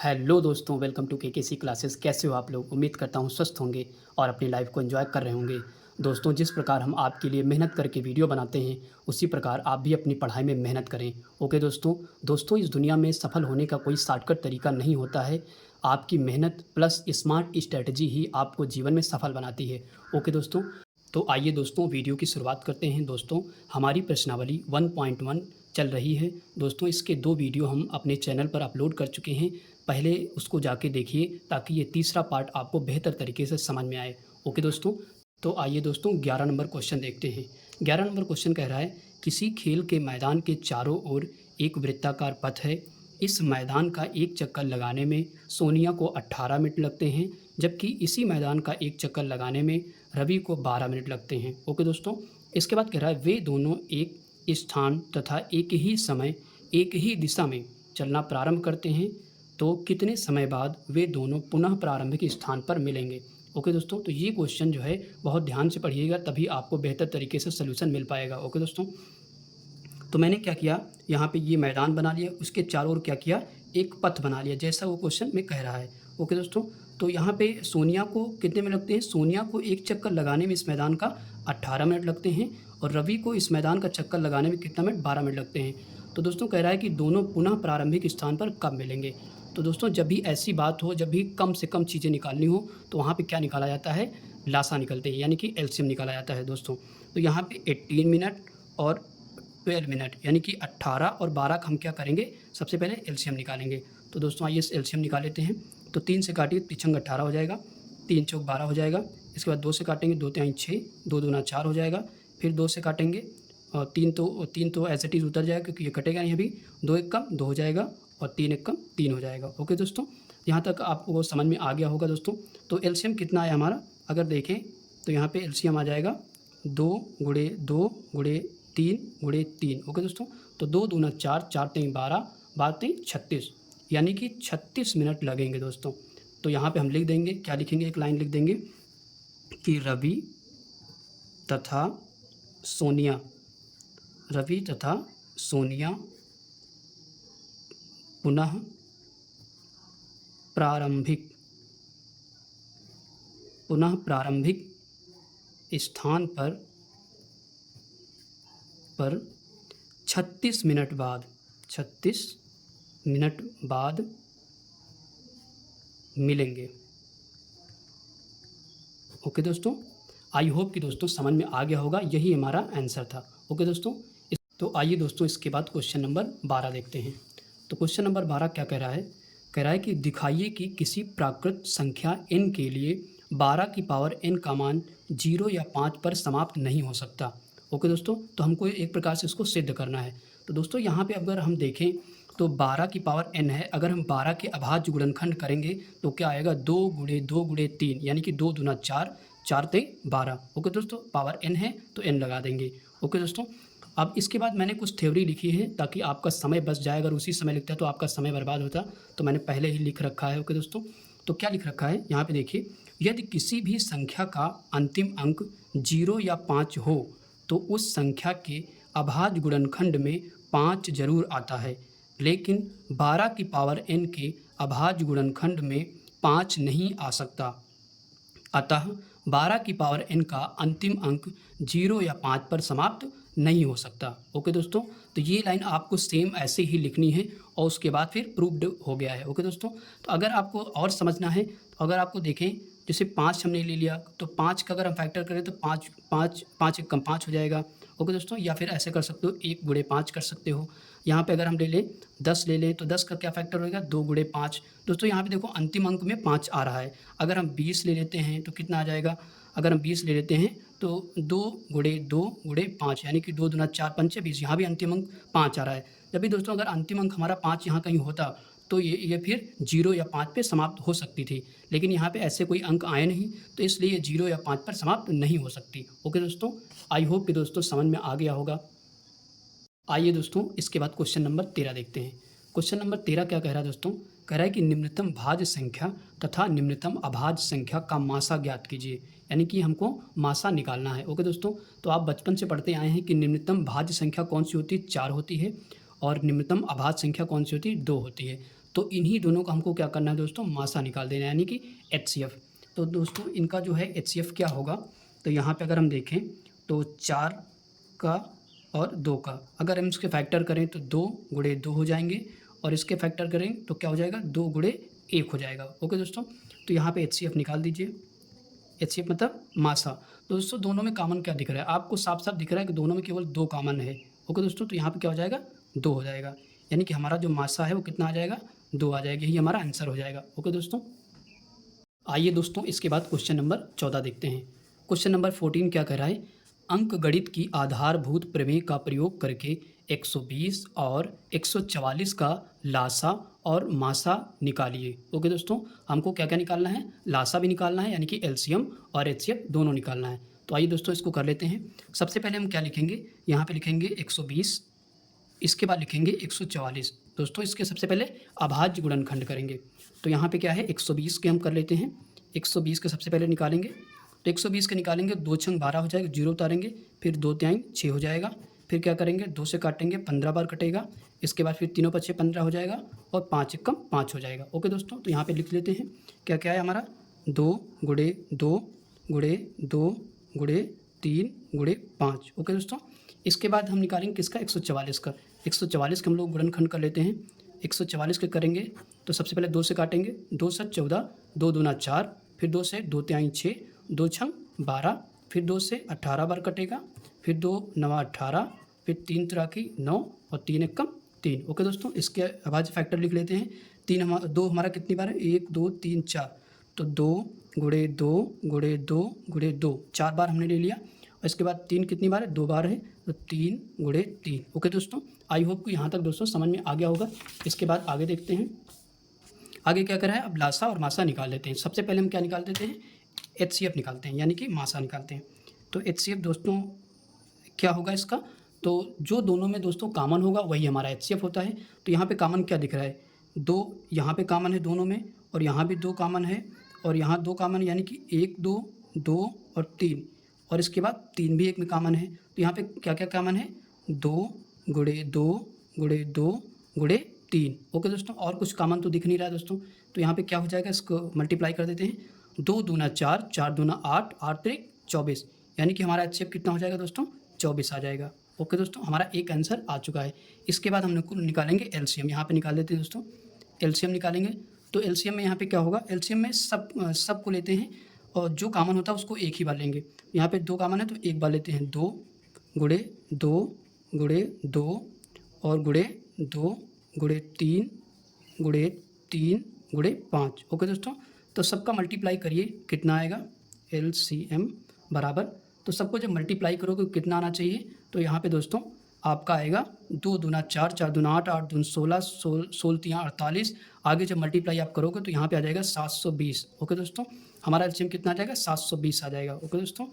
Hello दोस्तों, welcome to KKC classes. कैसे हो आप लोग? उम्मीद करता हूँ स्वस्थ होंगे और अपनी लाइफ को एंजॉय कर रहे होंगे। दोस्तों, जिस प्रकार हम आपके लिए मेहनत करके वीडियो बनाते हैं, उसी प्रकार आप भी अपनी पढ़ाई में मेहनत करें। ओके दोस्तों, इस दुनिया में सफल होने का कोई शॉर्टकट तरीका नहीं होता है। आपकी मेहनत प्लस स्मार्ट स्ट्रैटेजी ही आपको जीवन में सफल बनाती है। ओके दोस्तों, तो आइए दोस्तों वीडियो की शुरुआत करते हैं। दोस्तों, हमारी प्रश्नावली 1.1 चल रही है। दोस्तों, इसके 2 वीडियो हम अपने चैनल पर अपलोड कर चुके हैं। पहले उसको जाके देखिए ताकि ये तीसरा पार्ट आपको बेहतर तरीके से समझ में आए। ओके दोस्तों, तो आइए दोस्तों 11 नंबर क्वेश्चन देखते हैं। 11 नंबर क्वेश्चन कह रहा है, किसी खेल के मैदान के चारों ओर एक वृत्ताकार पथ है। इस मैदान का एक चक्कर लगाने में सोनिया को 18 मिनट लगते हैं, जबकि इसी मैदान का एक चक्कर लगाने में रवि को 12 मिनट लगते हैं। ओके दोस्तों, इसके बाद कह रहा है, वे दोनों एक स्थान तथा एक ही समय एक ही दिशा में चलना प्रारंभ करते हैं, तो कितने समय बाद वे दोनों पुनः प्रारंभिक स्थान पर मिलेंगे। ओके दोस्तों, तो ये क्वेश्चन जो है बहुत ध्यान से पढ़िएगा, तभी आपको बेहतर तरीके से सलूशन मिल पाएगा। ओके दोस्तों, तो मैंने क्या किया, यहाँ पे ये मैदान बना लिया, उसके चारों ओर क्या किया, एक पथ बना लिया, जैसा वो क्वेश्चन में कह रहा है। ओके दोस्तों, तो यहाँ पे सोनिया को कितने मिनट लगते हैं, सोनिया को एक चक्कर लगाने में इस मैदान का 18 मिनट लगते हैं, और रवि को इस मैदान का चक्कर लगाने में कितना मिनट, 12 मिनट लगते हैं। तो दोस्तों कह रहा है कि दोनों पुनः प्रारंभिक स्थान पर कब मिलेंगे। तो दोस्तों, जब भी ऐसी बात हो, जब भी कम से कम चीज़ें निकालनी हो, तो वहाँ पे क्या निकाला जाता है, लासा निकलते हैं, यानी कि एलसीएम निकाला जाता है दोस्तों। तो यहाँ पे 18 मिनट और 12 मिनट, यानी कि 18 और 12 का हम क्या करेंगे, सबसे पहले एलसीएम निकालेंगे। तो दोस्तों आइए एलसीएम निकाल लेते हैं। तो 3 से काटिए, 3 18 हो जाएगा, 3 चौक 12 हो जाएगा। इसके बाद 2 से काटेंगे, 2 तिहाई 6, 2 दूना 4 हो जाएगा। फिर 2 से काटेंगे और 3 तो एज इट इज़ उतर जाएगा, क्योंकि ये कटेगा नहीं अभी। 2 एक कम 2 हो जाएगा, और 3 एक कम 3 हो जाएगा। ओके दोस्तों, यहाँ तक आपको समझ में आ गया होगा दोस्तों। तो एलसीएम कितना आया हमारा, अगर देखें तो यहाँ पे एलसीएम आ जाएगा 2 गुणे 2 गुणे 3 गुणे 3। ओके दोस्तों, तो 2 दूना 4, 4 तीन 12, 12 तीन 36, यानी कि 36 मिनट लगेंगे दोस्तों। तो यहाँ पे हम लिख देंगे, क्या लिखेंगे, एक लाइन लिख देंगे कि रवि तथा सोनिया पुनः प्रारंभिक स्थान पर 36 मिनट बाद मिलेंगे। ओके दोस्तों, आई होप कि दोस्तों समझ में आ गया होगा, यही हमारा आंसर था। ओके दोस्तों, तो आइए दोस्तों इसके बाद क्वेश्चन नंबर 12 देखते हैं। तो क्वेश्चन नंबर 12 क्या कह रहा है, कह रहा है कि दिखाइए कि किसी प्राकृत संख्या n के लिए 12 की पावर n का मान 0 या 5 पर समाप्त नहीं हो सकता। ओके दोस्तों, तो हमको एक प्रकार से इसको सिद्ध करना है। तो दोस्तों यहाँ पे अगर हम देखें तो 12 की पावर n है, अगर हम 12 के अभाज्य गुणनखंड करेंगे तो क्या आएगा, 2 गुणे 2 गुणे 3, यानी कि 2 दूना 4, 4 ते 12। ओके दोस्तों, पावर n है तो n लगा देंगे। ओके दोस्तों, अब इसके बाद मैंने कुछ थ्योरी लिखी है ताकि आपका समय बच जाए, अगर उसी समय लिखता है तो आपका समय बर्बाद होता, तो मैंने पहले ही लिख रखा है। ओके दोस्तों, तो क्या लिख रखा है यहाँ पे देखिए, यदि किसी भी संख्या का अंतिम अंक 0 या 5 हो तो उस संख्या के अभाज्य गुणनखंड में 5 जरूर आता है, लेकिन 12 की पावर n के अभाज्य गुणनखंड में 5 नहीं आ सकता। अतः 12 की पावर n का अंतिम अंक 0 या 5 पर समाप्त नहीं हो सकता। ओके दोस्तों, तो ये लाइन आपको सेम ऐसे ही लिखनी है, और उसके बाद फिर प्रूव्ड हो गया है। ओके दोस्तों, तो अगर आपको और समझना है, तो अगर आपको देखें जैसे 5 हमने ले लिया, तो 5 का अगर हम फैक्टर करें तो 5 एक कम 5 हो जाएगा। ओके दोस्तों, या फिर ऐसे कर सकते हो, 1 गुणे 5 कर सकते हो। यहाँ पे अगर हम ले लें 10 ले लें तो 10 का क्या फैक्टर होगा, 2 गुणे 5। दोस्तों यहाँ पे देखो अंतिम अंक में 5 आ रहा है। अगर हम 20 ले लेते हैं तो कितना आ जाएगा, अगर हम 20 ले लेते हैं तो 2 गुणे 2 गुणे 5, यानी कि 2 दूना 4 पंचे 20, यहाँ भी अंतिम अंक 5 आ रहा है। जब भी दोस्तों अगर अंतिम अंक हमारा 5 यहाँ कहीं होता तो ये फिर 0 या 5 पे समाप्त हो सकती थी, लेकिन यहाँ पे ऐसे कोई अंक आए नहीं, तो इसलिए 0 या 5 पर समाप्त नहीं हो सकती। ओके दोस्तों, आई होप कि दोस्तों समझ में आ गया होगा। आइए दोस्तों इसके बाद क्वेश्चन नंबर 13 देखते हैं। क्वेश्चन नंबर 13 क्या कह रहा है दोस्तों, कह रहा है कि निम्नतम भाज्य संख्या तथा निम्नतम अभाज्य संख्या का मासा ज्ञात कीजिए, यानी कि हमको मासा निकालना है। ओके दोस्तों, तो आप बचपन से पढ़ते आए हैं कि निम्नतम भाज्य संख्या कौन सी होती है, 4 होती है, और निम्नतम अभाज्य संख्या कौन सी होती है, 2 होती है। तो इन्हीं दोनों का हमको क्या करना है दोस्तों, मासा निकाल देना है, यानी कि HCF। तो दोस्तों इनका जो है HCF क्या होगा, तो यहाँ पे अगर हम देखें तो 4 का और 2 का अगर हम इसके फैक्टर करें तो 2 गुणे 2 हो जाएंगे, और इसके फैक्टर करें तो क्या हो जाएगा, 2 गुणे 1 हो जाएगा। ओके दोस्तों, तो यहाँ पे HCF निकाल दीजिए। HCF मतलब मासा। तो दोस्तों दोनों में कॉमन क्या दिख रहा है, आपको साफ साफ दिख रहा है कि दोनों में केवल 2 कॉमन है। ओके दोस्तों, तो यहाँ पे क्या हो जाएगा, 2 हो जाएगा, यानी कि हमारा जो मासा है वो कितना आ जाएगा, 2 आ जाएगा, यही हमारा आंसर हो जाएगा। ओके दोस्तों, आइए दोस्तों इसके बाद क्वेश्चन नंबर 14 देखते हैं। क्वेश्चन नंबर 14 क्या कह रहा है, अंकगणित की आधारभूत प्रमेय का प्रयोग करके 120 और 144 का लासा और मासा निकालिए। ओके दोस्तों, हमको क्या क्या निकालना है, लासा भी निकालना है, यानी कि LCM और HCF दोनों निकालना है। तो आइए दोस्तों इसको कर लेते हैं। सबसे पहले हम क्या लिखेंगे, यहाँ पे लिखेंगे 120, इसके बाद लिखेंगे 144। दोस्तों इसके सबसे पहले अभाज्य गुणनखंड करेंगे। तो यहाँ पे क्या है, 120 के हम कर लेते हैं। 120 के सबसे पहले निकालेंगे, तो 120 के निकालेंगे, 2 छंग 12 हो जाएगा, 0 उतारेंगे, फिर 2 तिहाई 6 हो जाएगा, फिर क्या करेंगे, 2 से काटेंगे, 15 बार कटेगा, इसके बाद फिर तीनों पक्षे 15 हो जाएगा, और 5 एकम 5 हो जाएगा। ओके दोस्तों, तो यहाँ पे लिख लेते हैं क्या क्या है हमारा, 2 गुणे 2 गुणे 2 गुणे 3 गुणे 5। ओके दोस्तों, इसके बाद हम निकालेंगे किसका, 144 का। 144 के हम लोग गुणनखंड कर लेते हैं। 144 के करेंगे तो सबसे पहले 2 से काटेंगे, 2 7 14, 2 दूना 4, फिर 2 से 2 तिहाई 6, 2 छंग 12, फिर 2 से 18 बार कटेगा, फिर 2 नवा 18, फिर 3 तिराकी 9, और 3 एकम 3। ओके दोस्तों, इसके अभाज्य फैक्टर लिख लेते हैं। 2 हमारा कितनी बार है, 1 2 3 4, तो 2 गुणे 2 गुणे 2 गुणे 2, 4 बार हमने ले लिया, और इसके बाद 3 कितनी बार है, 2 बार है, तो 3 गुणे 3। ओके दोस्तों, आई होप कि यहाँ तक दोस्तों समझ में आ गया होगा। इसके बाद आगे देखते हैं, आगे क्या करा है, अब लासा और मासा निकाल लेते हैं। सबसे पहले हम क्या निकाल देते हैं, HCF निकालते हैं, यानी कि मासा निकालते हैं। तो HCF दोस्तों क्या होगा इसका, तो जो दोनों में दोस्तों कॉमन होगा वही हमारा HCF होता है। तो यहाँ पे कॉमन क्या दिख रहा है, 2 यहाँ पे कॉमन है दोनों में, और यहाँ भी 2 कॉमन है, और यहाँ 2 कॉमन, यानी कि 1 2 2 और 3, और इसके बाद 3 भी एक में कॉमन है। तो यहाँ पे क्या क्या कॉमन है, 2 गुणे 2 गुणे 2 गुणे 3। ओके दोस्तों, और कुछ कॉमन तो दिख नहीं रहा है दोस्तों। तो यहाँ पे क्या हो जाएगा, इसको मल्टीप्लाई कर देते हैं, 2 दूना 4, 4 दूना 8, 8 त्रिक 24, यानी कि हमारा HCF कितना हो जाएगा दोस्तों, 24 आ जाएगा। ओके दोस्तों, हमारा एक आंसर आ चुका है। इसके बाद हम निकालेंगे LCM, यहाँ पे निकाल देते हैं दोस्तों। LCM निकालेंगे तो LCM में यहाँ पे क्या होगा, LCM में सब को लेते हैं, और जो कॉमन होता है उसको एक ही बार लेंगे। यहाँ पे 2 कॉमन है तो एक बार लेते हैं, 2 गुणे 2 गुणे 2 और गुणे 2 गुणे 3 गुणे 3 गुणे 5। ओके दोस्तों, तो सबका मल्टीप्लाई करिए, कितना आएगा, LCM बराबर, तो सबको जब मल्टीप्लाई करोगे कितना आना चाहिए, तो यहाँ पे दोस्तों आपका आएगा 2 दूना 4, 4 दूना 8, 8 दूना 16, 16 तियाँ 48। आगे जब मल्टीप्लाई आप करोगे तो यहाँ पे आ जाएगा 720। ओके दोस्तों, हमारा LCM कितना आ जाएगा, 720 आ जाएगा। ओके दोस्तों,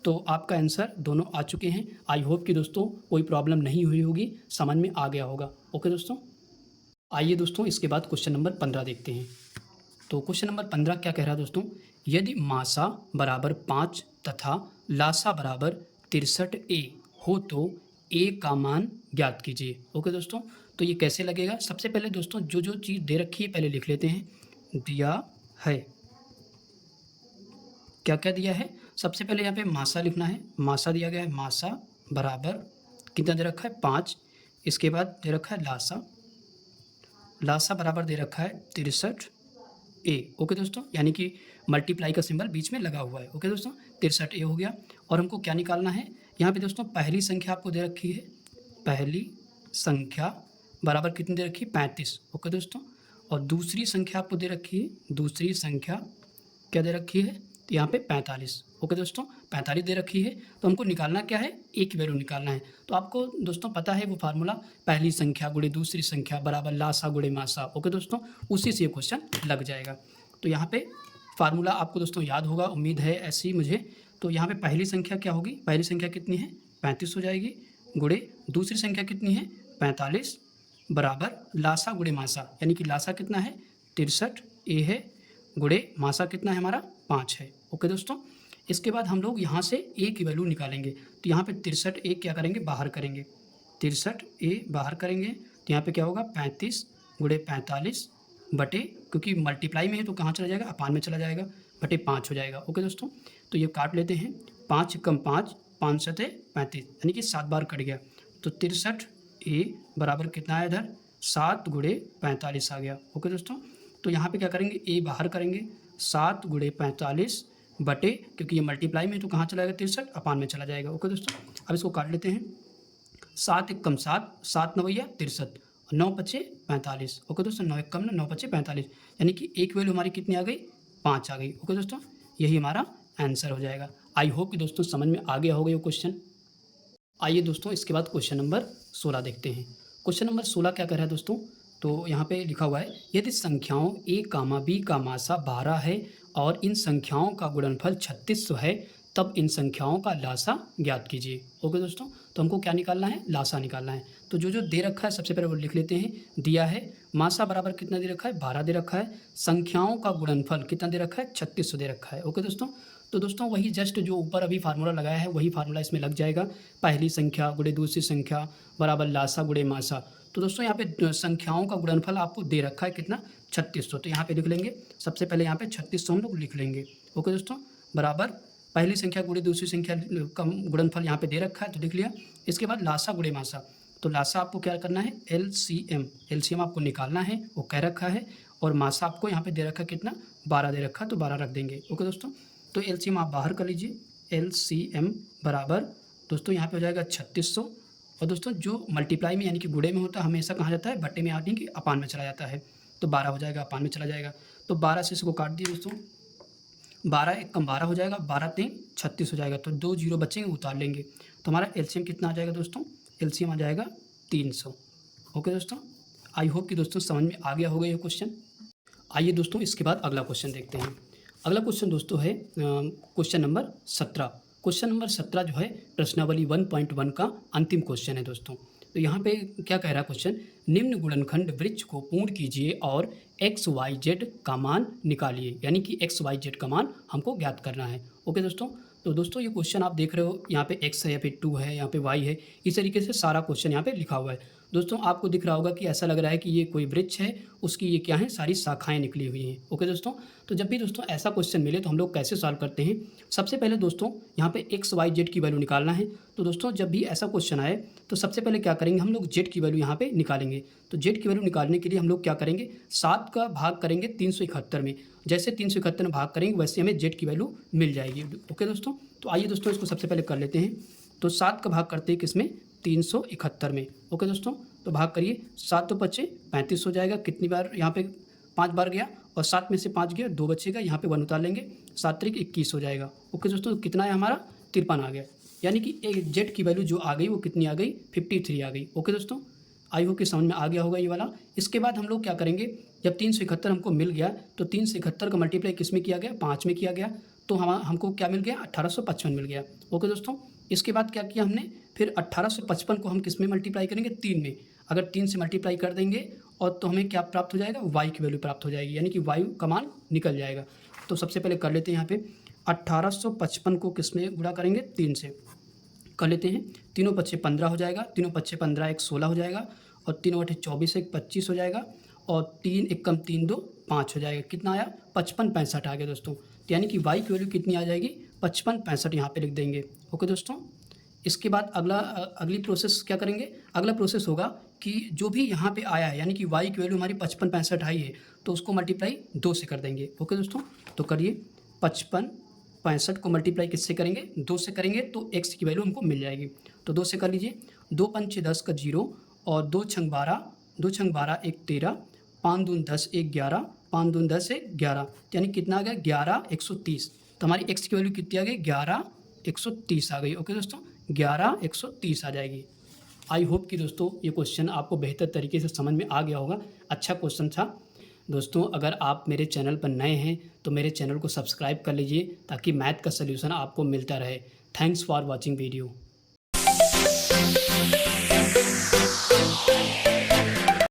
तो आपका आंसर दोनों आ चुके हैं। आई होप कि दोस्तों कोई प्रॉब्लम नहीं हुई होगी, समझ में आ गया होगा। ओके दोस्तों, आइए दोस्तों इसके बाद क्वेश्चन नंबर 15 देखते हैं। तो क्वेश्चन नंबर 15 क्या कह रहा है दोस्तों, यदि मासा बराबर 5 तथा लासा बराबर 63A हो तो A का मान ज्ञात कीजिए। ओके दोस्तों, तो ये कैसे लगेगा, सबसे पहले दोस्तों जो जो चीज़ दे रखी है पहले लिख लेते हैं। दिया है, क्या क्या दिया है, सबसे पहले यहाँ पे मासा लिखना है, मासा दिया गया है, मासा बराबर कितना दे रखा है, 5। इसके बाद दे रखा है लासा, लासा बराबर दे रखा है 63A। ओके दोस्तों, यानी कि मल्टीप्लाई का सिंबल बीच में लगा हुआ है। ओके दोस्तों, 63A हो गया, और हमको क्या निकालना है, यहाँ पे दोस्तों पहली संख्या आपको दे रखी है, पहली संख्या बराबर कितनी दे रखी है, 35। ओके दोस्तों, और दूसरी संख्या आपको दे रखी है, दूसरी संख्या क्या दे रखी है, तो यहाँ पे 45। ओके दोस्तों, 45 दे रखी है, तो हमको निकालना क्या है, एक वैल्यू निकालना है। तो आपको दोस्तों पता है वो फार्मूला, पहली संख्या गुणे दूसरी संख्या बराबर लासा गुणे मासा। ओके दोस्तों, उसी से ये क्वेश्चन लग जाएगा। तो यहाँ पे फार्मूला आपको दोस्तों याद होगा, उम्मीद है ऐसी मुझे। तो यहाँ पे पहली संख्या क्या होगी, पहली संख्या कितनी है, 35 हो जाएगी, गुणे दूसरी संख्या कितनी है, 45 बराबर लासा गुणे मासा, यानी कि लासा कितना है, 63A है, गुणे मासा कितना है हमारा, 5 है। ओके दोस्तों, इसके बाद हम लोग यहाँ से A की वैल्यू निकालेंगे। तो यहाँ पे 63A क्या करेंगे, बाहर करेंगे, 63A बाहर करेंगे, तो यहाँ पे क्या होगा, 35 गुणे 45 बटे, क्योंकि मल्टीप्लाई में है तो कहाँ चला जाएगा, अपान में चला जाएगा, बटे 5 हो जाएगा। ओके दोस्तों, तो ये काट लेते हैं। 5 कम 5, 5 सते 35, यानी कि 7 बार कट गया। तो 63 ए बराबर कितना है इधर, 7 गुणे 45 आ गया। ओके दोस्तों, तो यहाँ पे क्या करेंगे, ए बाहर करेंगे, 7 गुणे 45 बटे, क्योंकि ये मल्टीप्लाई में तो कहाँ चला जाएगा 63, अपान में चला जाएगा। ओके दोस्तों, अब इसको काट लेते हैं। 7 एक कम 7, 7 नवैया 63, 9 पचे 45। ओके दोस्तों, 9 एक कम ना, 9 पचे 45, यानी कि एक वैल्यू हमारी कितनी आ गई, 5 आ गई। ओके दोस्तों, यही हमारा आंसर हो जाएगा। आई होप कि दोस्तों समझ में आ गया होगा ये क्वेश्चन। आइए दोस्तों, इसके बाद क्वेश्चन नंबर 16 देखते हैं। क्वेश्चन नंबर 16 क्या कर रहा है दोस्तों, तो यहाँ पे लिखा हुआ है, यदि संख्याओं a, b का मासा 12 है और इन संख्याओं का गुणनफल 3600 है, तब इन संख्याओं का लासा ज्ञात कीजिए। ओके दोस्तों, तो हमको क्या निकालना है, लासा निकालना है। तो जो जो दे रखा है सबसे पहले वो लिख लेते हैं। दिया है मासा बराबर कितना दे रखा है, 12 दे रखा है। संख्याओं का गुणनफल कितना दे रखा है, 3600 दे रखा है। ओके दोस्तों, तो दोस्तों वही जस्ट जो ऊपर अभी फार्मूला लगाया है वही फार्मूला इसमें लग जाएगा। पहली संख्या गुणे दूसरी संख्या बराबर लासा गुणे मासा। तो दोस्तों यहाँ पे संख्याओं का गुणनफल आपको दे रखा है कितना, 3600। तो यहाँ पे लिख लेंगे, सबसे पहले यहाँ पे 3600 हम लोग लिख लेंगे। ओके दोस्तों, बराबर पहली संख्या गुणे दूसरी संख्या का गुणनफल यहाँ पे दे रखा है तो लिख लिया। इसके बाद लासा गुणे मासा, तो लासा आपको क्या करना है, एलसीएम आपको निकालना है, वो कह रखा है। और मासा आपको यहाँ पे दे रखा है कितना, 12 दे रखा है, तो 12 रख देंगे। ओके दोस्तों, तो एलसीएम आप बाहर कर लीजिए। एलसीएम बराबर दोस्तों यहाँ पे हो जाएगा 3600। और दोस्तों जो मल्टीप्लाई में यानी कि गुणे में होता है हमेशा कहाँ जाता है, बट्टे में यानी कि अपान में चला जाता है। तो 12 हो जाएगा, अपान में चला जाएगा। तो 12 से इसको काट दिए दोस्तों, 12 एक कम 12 हो जाएगा, 12 3 36 हो जाएगा। तो 2 जीरो बचेंगे, उतार लेंगे। तो हमारा एलसीएम कितना आ जाएगा दोस्तों, एलसीएम आ जाएगा 300। ओके दोस्तों, आई होप कि दोस्तों समझ में आ गया होगा ये क्वेश्चन। आइए दोस्तों, इसके बाद अगला क्वेश्चन देखते हैं। अगला क्वेश्चन दोस्तों है क्वेश्चन नंबर 17। क्वेश्चन नंबर 17 जो है प्रश्नावली 1.1 का अंतिम क्वेश्चन है दोस्तों। तो यहाँ पे क्या कह रहा है क्वेश्चन, निम्न गुणनखंड वृक्ष को पूर्ण कीजिए और एक्स वाई जेड का मान निकालिए, यानी कि एक्स वाई जेड का मान हमको ज्ञात करना है। ओके दोस्तों, तो दोस्तों ये क्वेश्चन आप देख रहे हो, यहाँ पे एक्स है, यहाँ पे 2 है, यहाँ पे वाई है, इस तरीके से सारा क्वेश्चन यहाँ पे लिखा हुआ है। दोस्तों आपको दिख रहा होगा कि ऐसा लग रहा है कि ये कोई वृक्ष है, उसकी ये क्या है, सारी शाखाएं निकली हुई हैं। ओके दोस्तों, तो जब भी दोस्तों ऐसा क्वेश्चन मिले तो हम लोग कैसे सॉल्व करते हैं, सबसे पहले दोस्तों यहाँ पे एक्स वाई जेड की वैल्यू निकालना है। तो दोस्तों जब भी ऐसा क्वेश्चन आए तो सबसे पहले क्या करेंगे, हम लोग जेड की वैल्यू यहाँ पे निकालेंगे। तो जेड की वैल्यू निकालने के लिए हम लोग क्या करेंगे, 7 का भाग करेंगे 371 में। जैसे 371 में भाग करेंगे वैसे हमें जेड की वैल्यू मिल जाएगी। ओके दोस्तों, तो आइए दोस्तों इसको सबसे पहले कर लेते हैं। तो 7 का भाग करते हैं किसमें, 371 में। ओके दोस्तों, तो भाग करिए, 7 तो 5 35 हो जाएगा। कितनी बार यहाँ पे 5 बार गया और 7 में से 5 गया, 2 बचेगा, यहाँ पे 1 उतार लेंगे, 7 तरीक 21 हो जाएगा। ओके दोस्तों, तो कितना है हमारा, 53 आ गया। यानी कि एक जेड की वैल्यू जो आ गई वो कितनी आ गई, 53 आ गई। ओके दोस्तों, आई होप कि समझ में आ गया होगा ये वाला। इसके बाद हम लोग क्या करेंगे, जब 371 हमको मिल गया तो 371 का मल्टीप्लाई किस में किया गया, 5 में किया गया। तो हमको क्या मिल गया, 1855 मिल गया। ओके दोस्तों, इसके बाद क्या किया हमने, फिर 1855 को हम किस में मल्टीप्लाई करेंगे, 3 में। अगर 3 से मल्टीप्लाई कर देंगे और तो हमें क्या प्राप्त हो जाएगा, वाई की वैल्यू प्राप्त हो जाएगी, यानी कि वाई का मान निकल जाएगा। तो सबसे पहले कर लेते हैं यहाँ पे 1855 को किस में गुणा करेंगे, 3 से कर लेते हैं। 3 पच्चे 15 हो जाएगा, 3 पच्चे 15 एक 16 हो जाएगा, और 3 अठे 24 एक 25 हो जाएगा, और 3 एक कम 3 2 5 हो जाएगा। कितना आया, 55 65 आ गया दोस्तों। तो यानी कि वाई की वैल्यू कितनी आ जाएगी, 55 65 यहाँ पे लिख देंगे। ओके दोस्तों, इसके बाद अगली प्रोसेस क्या करेंगे, अगला प्रोसेस होगा कि जो भी यहाँ पे आया है, यानी कि वाई की वैल्यू हमारी 55 65 आई है, तो उसको मल्टीप्लाई 2 से कर देंगे। ओके दोस्तों, तो करिए, 55 65 को मल्टीप्लाई किससे करेंगे, 2 से करेंगे, तो एक्स की वैल्यू हमको मिल जाएगी। तो 2 से कर लीजिए, 2 पंचे 10 का 0, और 2 छंग 12, 2 छंग 12 एक 13, 5 दून 10 एक 11, 5 दून 10 एक 11, यानी कितना आ गया, 11 130। तो हमारी एक्स की वैल्यू कितनी आ गई, 11 130 आ गई। ओके दोस्तों, 11 130 आ जाएगी। आई होप कि दोस्तों ये क्वेश्चन आपको बेहतर तरीके से समझ में आ गया होगा। अच्छा क्वेश्चन था दोस्तों। अगर आप मेरे चैनल पर नए हैं तो मेरे चैनल को सब्सक्राइब कर लीजिए ताकि मैथ का सलूशन आपको मिलता रहे। Thanks for watching video.